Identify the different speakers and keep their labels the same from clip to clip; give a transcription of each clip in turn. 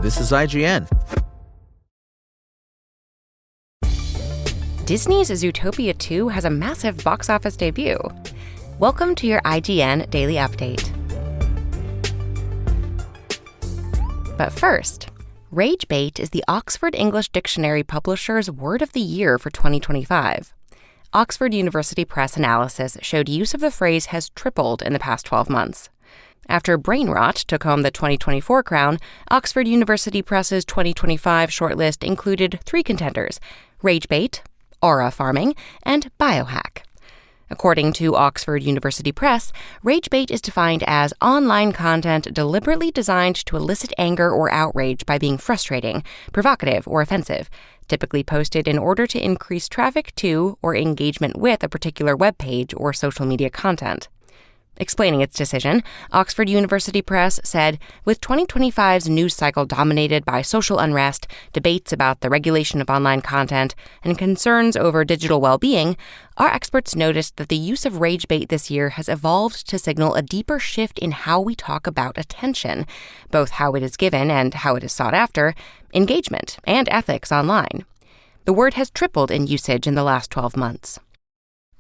Speaker 1: This is IGN.
Speaker 2: Disney's Zootopia 2 has a massive box office debut. Welcome to your IGN Daily Update. But first, rage bait is the Oxford English Dictionary publisher's word of the year for 2025. Oxford University Press analysis showed use of the phrase has tripled in the past 12 months. After brain rot took home the 2024 crown, Oxford University Press's 2025 shortlist included 3 contenders: rage bait, aura farming, and biohack. According to Oxford University Press, rage bait is defined as online content deliberately designed to elicit anger or outrage by being frustrating, provocative, or offensive, typically posted in order to increase traffic to or engagement with a particular web page or social media content. Explaining its decision, Oxford University Press said, with 2025's news cycle dominated by social unrest, debates about the regulation of online content, and concerns over digital well-being, our experts noticed that the use of rage bait this year has evolved to signal a deeper shift in how we talk about attention, both how it is given and how it is sought after, engagement, and ethics online. The word has tripled in usage in the last 12 months.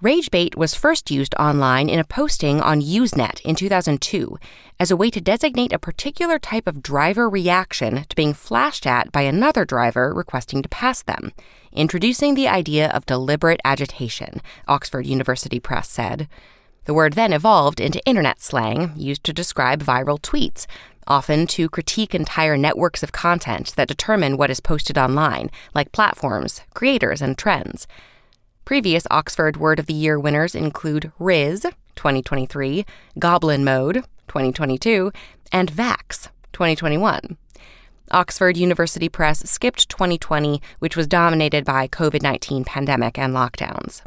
Speaker 2: Rage bait was first used online in a posting on Usenet in 2002 as a way to designate a particular type of driver reaction to being flashed at by another driver requesting to pass them, introducing the idea of deliberate agitation, Oxford University Press said. The word then evolved into internet slang used to describe viral tweets, often to critique entire networks of content that determine what is posted online, like platforms, creators, and trends. Previous Oxford Word of the Year winners include Riz, 2023, Goblin Mode, 2022, and Vax, 2021. Oxford University Press skipped 2020, which was dominated by COVID-19 pandemic and lockdowns.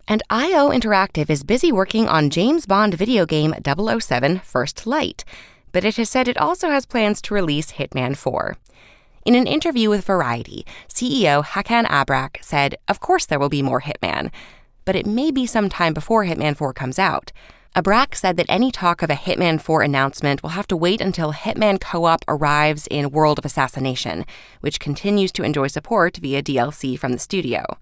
Speaker 2: And IO Interactive is busy working on James Bond video game 007 First Light, but it has said it also has plans to release Hitman 4. In an interview with Variety, CEO Hakan Abrak said, of course there will be more Hitman, but it may be some time before Hitman 4 comes out. Abrak said that any talk of a Hitman 4 announcement will have to wait until Hitman Co-op arrives in World of Assassination, which continues to enjoy support via DLC from the studio.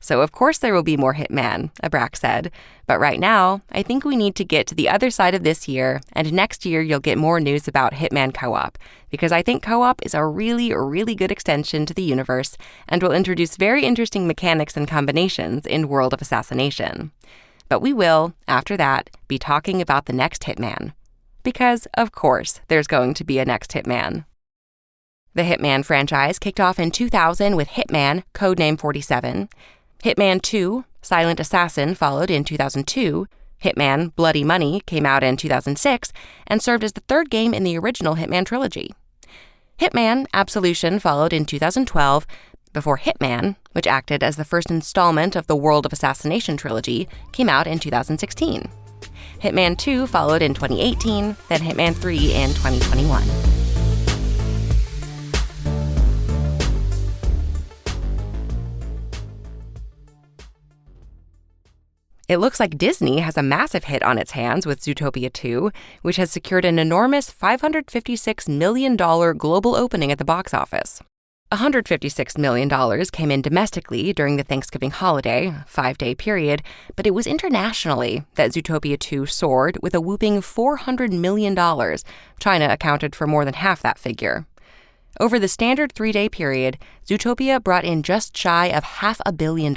Speaker 2: So of course there will be more Hitman, Abrak said, but right now, I think we need to get to the other side of this year, and next year you'll get more news about Hitman Co-op, because I think Co-op is a really, really good extension to the universe and will introduce very interesting mechanics and combinations in World of Assassination. But we will, after that, be talking about the next Hitman. Because, of course, there's going to be a next Hitman. The Hitman franchise kicked off in 2000 with Hitman, codename 47. Hitman 2, Silent Assassin, followed in 2002. Hitman, Bloody Money, came out in 2006 and served as the third game in the original Hitman trilogy. Hitman, Absolution, followed in 2012, before Hitman, which acted as the first installment of the World of Assassination trilogy, came out in 2016. Hitman 2 followed in 2018, then Hitman 3 in 2021. It looks like Disney has a massive hit on its hands with Zootopia 2, which has secured an enormous $556 million global opening at the box office. $156 million came in domestically during the Thanksgiving holiday, a 5-day period, but it was internationally that Zootopia 2 soared with a whooping $400 million. China accounted for more than half that figure. Over the standard 3-day period, Zootopia brought in just shy of $500 million.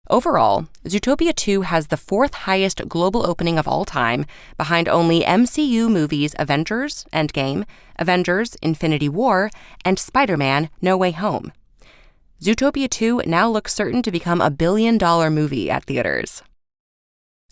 Speaker 2: Overall, Zootopia 2 has the 4th highest global opening of all time, behind only MCU movies Avengers: Endgame, Avengers: Infinity War, and Spider-Man: No Way Home. Zootopia 2 now looks certain to become a $1 billion movie at theaters.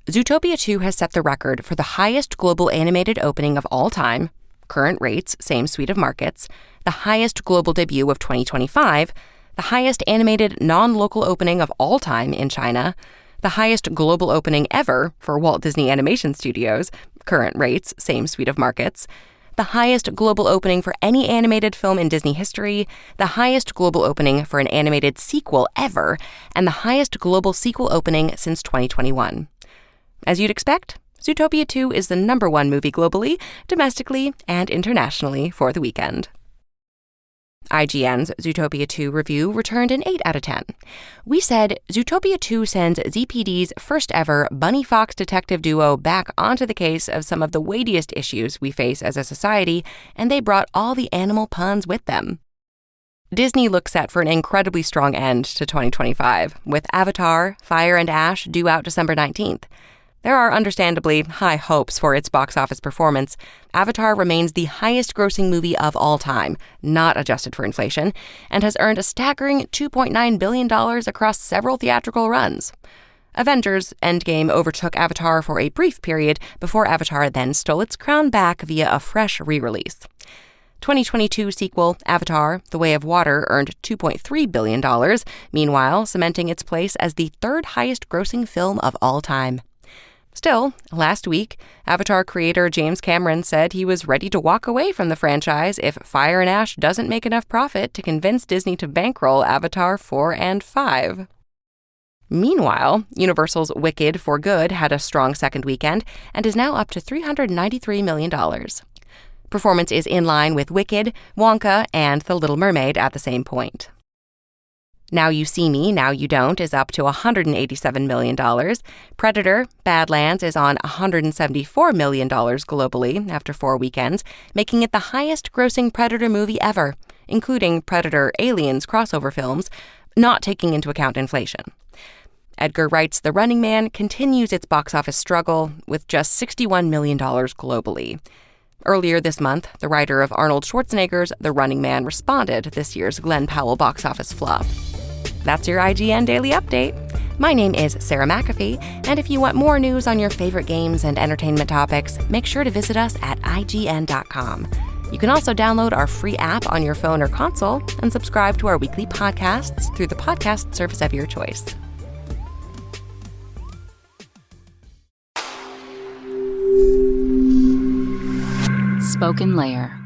Speaker 2: Zootopia 2 has set the record for the highest global animated opening of all time, current rates, same suite of markets, the highest global debut of 2025, the highest animated non-local opening of all time in China, the highest global opening ever for Walt Disney Animation Studios, current rates, same suite of markets, the highest global opening for any animated film in Disney history, the highest global opening for an animated sequel ever, and the highest global sequel opening since 2021. As you'd expect, Zootopia 2 is the #1 movie globally, domestically, and internationally for the weekend. IGN's Zootopia 2 review returned an 8 out of 10. We said, Zootopia 2 sends ZPD's first-ever bunny-fox detective duo back onto the case of some of the weightiest issues we face as a society, and they brought all the animal puns with them. Disney looks set for an incredibly strong end to 2025, with Avatar, Fire and Ash due out December 19th. There are understandably high hopes for its box office performance. Avatar remains the highest-grossing movie of all time, not adjusted for inflation, and has earned a staggering $2.9 billion across several theatrical runs. Avengers: Endgame overtook Avatar for a brief period before Avatar then stole its crown back via a fresh re-release. 2022 sequel Avatar: The Way of Water earned $2.3 billion, meanwhile cementing its place as the third highest-grossing film of all time. Still, last week, Avatar creator James Cameron said he was ready to walk away from the franchise if Fire and Ash doesn't make enough profit to convince Disney to bankroll Avatar 4 and 5. Meanwhile, Universal's Wicked: For Good had a strong second weekend and is now up to $393 million. Performance is in line with Wicked, Wonka, and The Little Mermaid at the same point. Now You See Me, Now You Don't is up to $187 million. Predator: Badlands is on $174 million globally after 4 weekends, making it the highest-grossing Predator movie ever, including Predator Aliens crossover films, not taking into account inflation. Edgar Wright's The Running Man continues its box office struggle with just $61 million globally. Earlier this month, the writer of Arnold Schwarzenegger's The Running Man responded to this year's Glenn Powell box office flop. That's your IGN Daily Update. My name is Sarah McAfee, and if you want more news on your favorite games and entertainment topics, make sure to visit us at IGN.com. You can also download our free app on your phone or console and subscribe to our weekly podcasts through the podcast service of your choice.
Speaker 1: Spoken Layer.